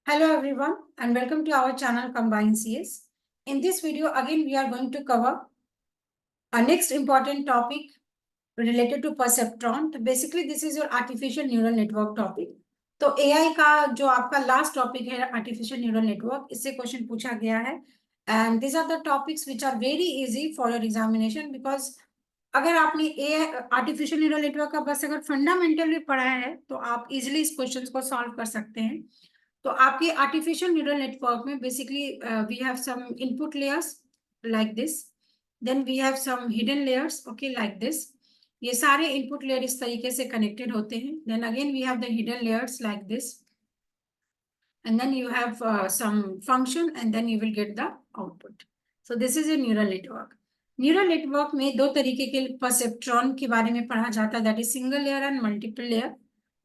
Hello everyone and welcome to our channel Combine CS. In this video again we are going to cover a next important topic related to perceptron. तो basically this is your artificial neural network topic. तो AI का जो आपका last topic है artificial neural network, इससे question पूछा गया है and these are the topics which are very easy for your examination because अगर आपने AI आर्टिफिशियल न्यूरल नेटवर्क का बस अगर फंडामेंटल भी पढ़ा है तो आप इजिली इस क्वेश्चन को सॉल्व कर सकते हैं। तो आपके आर्टिफिशियल न्यूरल नेटवर्क में basically we have some input layers like this, then we have some hidden layers okay like this. ये सारे इनपुट लेयर इस तरीके से कनेक्टेड होते हैं। Then again we have the hidden layers like this and then you have some function and then you will get the output. So this is a neural network. Neural network में दो तरीके के perceptron के बारे में पढ़ा जाता है, that is single layer and multiple layer.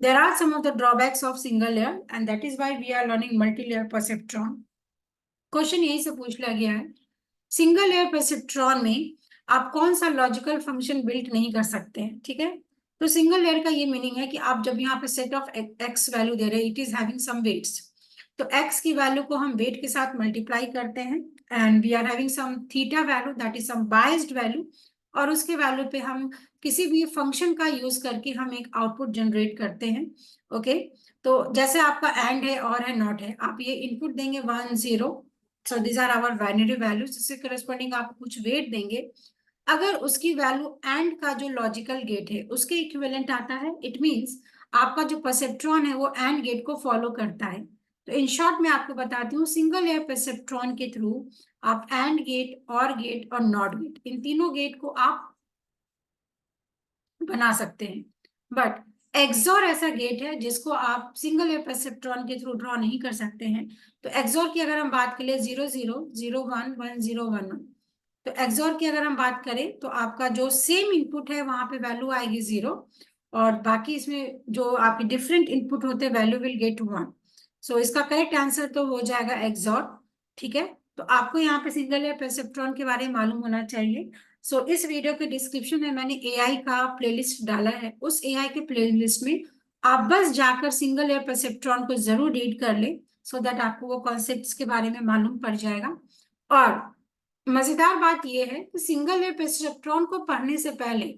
There are some of the drawbacks of single layer and that is why we are learning multi-layer perceptron. Question यही से पूछ लिया गया है, सिंगल लेयर परसेप्ट्रॉन में आप कौन सा लॉजिकल फंक्शन बिल्ड नहीं कर सकते हैं. ठीक है, तो सिंगल लेयर का ये मीनिंग है कि आप जब यहाँ पे सेट ऑफ एक्स वैल्यू दे रहे हैं, it is having some weights, तो x की वैल्यू को हम वेट के साथ मल्टीप्लाई करते हैं and we are having some theta value that is some biased value, और उसके वैल्यू पे हम किसी भी फंक्शन का यूज करके हम एक आउटपुट जनरेट करते हैं. ओके तो जैसे आपका एंड है और है नॉट है, आप ये इनपुट देंगे 1 0, so these are our binary values, जिससे करस्पॉन्डिंग आप कुछ वेट देंगे. अगर उसकी वैल्यू एंड का जो लॉजिकल गेट है उसके इक्विवेलेंट आता है, इट मींस आपका जो परसेप्ट्रॉन है वो एंड गेट को फॉलो करता है. तो इन शॉर्ट मैं आपको बताती हूँ, सिंगल लेयर परसेप्ट्रॉन के थ्रू आप एंड गेट, और गेट और नॉट गेट, इन तीनों गेट को आप बना सकते हैं. बट एक्सॉर ऐसा गेट है जिसको आप सिंगल लेयर परसेप्ट्रॉन के थ्रू ड्रॉ नहीं कर सकते हैं. तो एक्सॉर की अगर हम बात करें 0 0 0 1 1 0 1 1, तो एक्सॉर की अगर हम बात करें तो आपका जो सेम इनपुट है वहां पे वैल्यू आएगी 0, और बाकी इसमें जो आपके डिफरेंट इनपुट होते हैं वैल्यू विल गेट 1. सो इसका करेक्ट आंसर तो हो जाएगा एक्सॉर. ठीक है, तो आपको यहाँ पे सिंगल लेयर परसेप्ट्रॉन के बारे में मालूम होना चाहिए. सो इस वीडियो के डिस्क्रिप्शन में मैंने एआई का प्लेलिस्ट डाला है, उस एआई के प्लेलिस्ट में आप बस जाकर सिंगल लेयर परसेप्ट्रॉन को जरूर रीड कर ले, सो दैट आपको वो कॉन्सेप्ट्स के बारे में मालूम पड़ जाएगा. और मजेदार बात यह है कि सिंगल लेयर परसेप्ट्रॉन को पढ़ने से पहले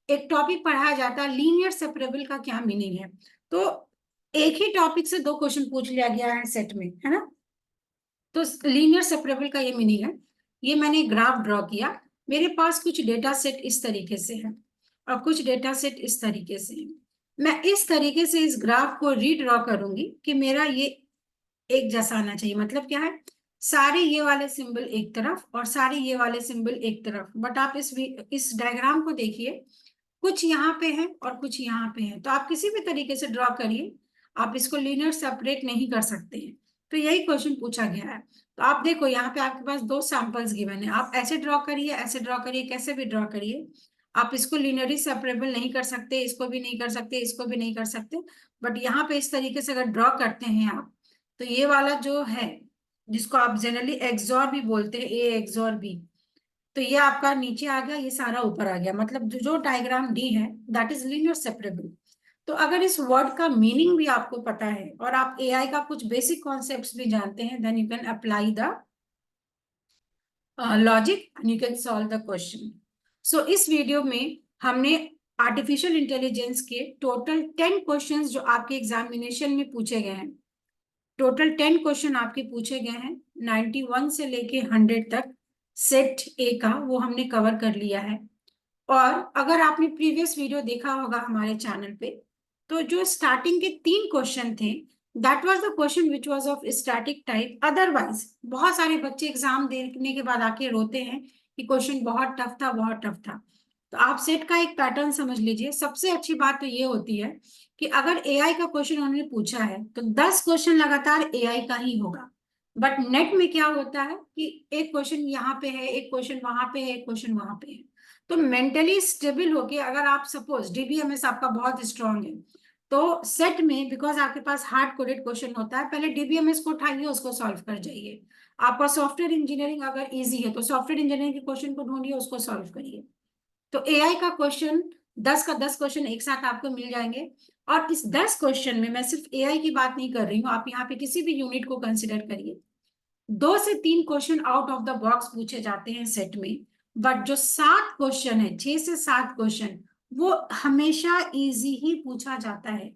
एक टॉपिक पढ़ाया जाता है, लीनियर सेपरेबल का क्या मीनिंग है. तो एक ही टॉपिक से दो क्वेश्चन पूछ लिया गया है सेट में, है ना. तो लीनियर सेपरेबल का ये मीनिंग है, ये मैंने ग्राफ ड्रॉ किया, मेरे पास कुछ डेटा सेट इस तरीके से है और कुछ डेटा सेट इस तरीके से है. मैं इस तरीके से इस ग्राफ को रीड्रॉ करूंगी कि मेरा ये एक जैसा आना चाहिए. मतलब क्या है, सारे ये वाले सिंबल एक तरफ और सारे ये वाले सिंबल एक तरफ. बट आप इस डायग्राम को देखिए, कुछ यहाँ पे है और कुछ यहाँ पे है. तो आप किसी भी तरीके से ड्रॉ करिए, आप इसको लीनियर सेपरेट नहीं कर सकते हैं. तो यही क्वेश्चन पूछा गया है. तो आप देखो यहाँ पे आपके पास दो सैंपल्स गिवन है, आप ऐसे ड्रॉ करिए, ऐसे ड्रॉ करिए, कैसे भी ड्रॉ करिए, आप इसको लीनियरली सेपरेबल नहीं कर सकते, इसको भी नहीं कर सकते, इसको भी नहीं कर सकते. बट यहाँ पे इस तरीके से अगर ड्रॉ करते हैं आप, तो ये वाला जो है जिसको आप जनरली एक्सॉर भी बोलते हैं, ए एक्सॉर बी, तो ये आपका नीचे आ गया, ये सारा ऊपर आ गया. मतलब जो डायग्राम डी है दैट इज लीनियर सेपरेबल. तो अगर इस वर्ड का मीनिंग भी आपको पता है और आप एआई का कुछ बेसिक कॉन्सेप्ट्स भी जानते हैं, then you can apply the logic and you can solve the question. So इस वीडियो में हमने आर्टिफिशियल इंटेलिजेंस के टोटल 10 क्वेश्चंस जो आपके एग्जामिनेशन में पूछे गए हैं, टोटल 10 क्वेश्चन आपके पूछे गए हैं 91 से लेके 100 तक, सेट ए का वो हमने कवर कर लिया है. और अगर आपने प्रीवियस वीडियो देखा होगा हमारे चैनल पे, तो जो स्टार्टिंग के 3 क्वेश्चन थे that was the question which was of static type. Otherwise बहुत सारे बच्चे एग्जाम देने के बाद आके रोते हैं कि क्वेश्चन बहुत टफ था, बहुत टफ था. तो आप सेट का एक पैटर्न समझ लीजिए. सबसे अच्छी बात तो ये होती है कि अगर एआई का क्वेश्चन उन्होंने पूछा है तो 10 क्वेश्चन लगातार एआई का ही होगा. बट नेट में क्या होता है कि एक क्वेश्चन यहाँ पे है, एक क्वेश्चन वहां पे है, एक क्वेश्चन वहां पे है. तो मेंटली स्टेबल होके अगर आप सपोज डीबीएमएस आपका बहुत स्ट्रांग है, तो सेट में बिकॉज आपके पास हार्ड कोडेड क्वेश्चन होता है, पहले डीबीएमएस को उठाइए, उसको सॉल्व कर जाइए. आपका सॉफ्टवेयर इंजीनियरिंग अगर इजी है तो सॉफ्टवेयर इंजीनियरिंग के क्वेश्चन को ढूंढिए, उसको सॉल्व करिए. तो एआई का क्वेश्चन 10 का 10 क्वेश्चन एक साथ आपको मिल जाएंगे। और इस 10 क्वेश्चन में मैं सिर्फ एआई की बात नहीं कर रही हूँ, आप यहाँ पे किसी भी यूनिट को कंसिडर करिए, 2 से 3 question out of the box पूछे जाते हैं सेट में, बट जो 7 क्वेश्चन है, 6 से 7 क्वेश्चन, वो हमेशा इजी ही पूछा जाता है।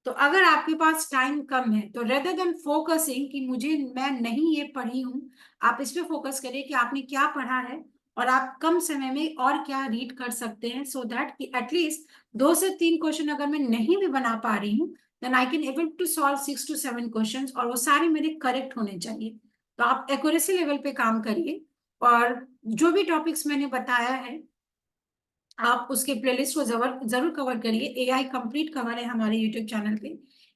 तो अगर आपके पास टाइम कम है तो रेदर देन फोकसिंग कि मुझे मैं नहीं ये पढ़ी हूं, आप इस पे फोकस करिए कि आपने क्या पढ़ा है और आप कम समय में और क्या रीड कर सकते हैं, सो दैट कि एटलीस्ट 2 से 3 क्वेश्चन अगर मैं नहीं भी बना पा रही हूँ, then I can able to solve 6 to 7 questions, और वो सारे मेरे करेक्ट होने चाहिए। तो आप एक्यूरेसी लेवल पे काम करिए, और जो भी टॉपिक्स मैंने बताया है आप उसके प्लेलिस्ट को जरूर जरूर कवर करिए। एआई कंप्लीट कवर है हमारे यूट्यूब चैनल पे,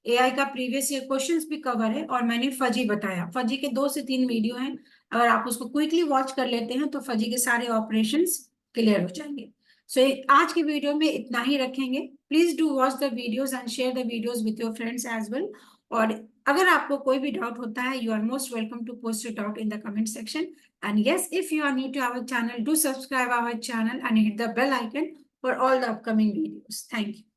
एआई का प्रीवियस ईयर क्वेश्चंस भी कवर है, और मैंने फजी बताया, फजी के 2 से 3 वीडियो हैं, अगर आप उसको क्विकली वॉच कर लेते हैं तो फजी के सारे ऑपरेशंस क्लियर हो जाएंगे। सो आज की वीडियो में इतना ही रखेंगे। Please do watch the videos and share the videos with your friends as well. और अगर आपको कोई भी डाउट होता है, you are most welcome to post it out in the comment section. And yes, if you are new to our channel, do subscribe our channel and hit the bell icon for all the upcoming videos. Thank you.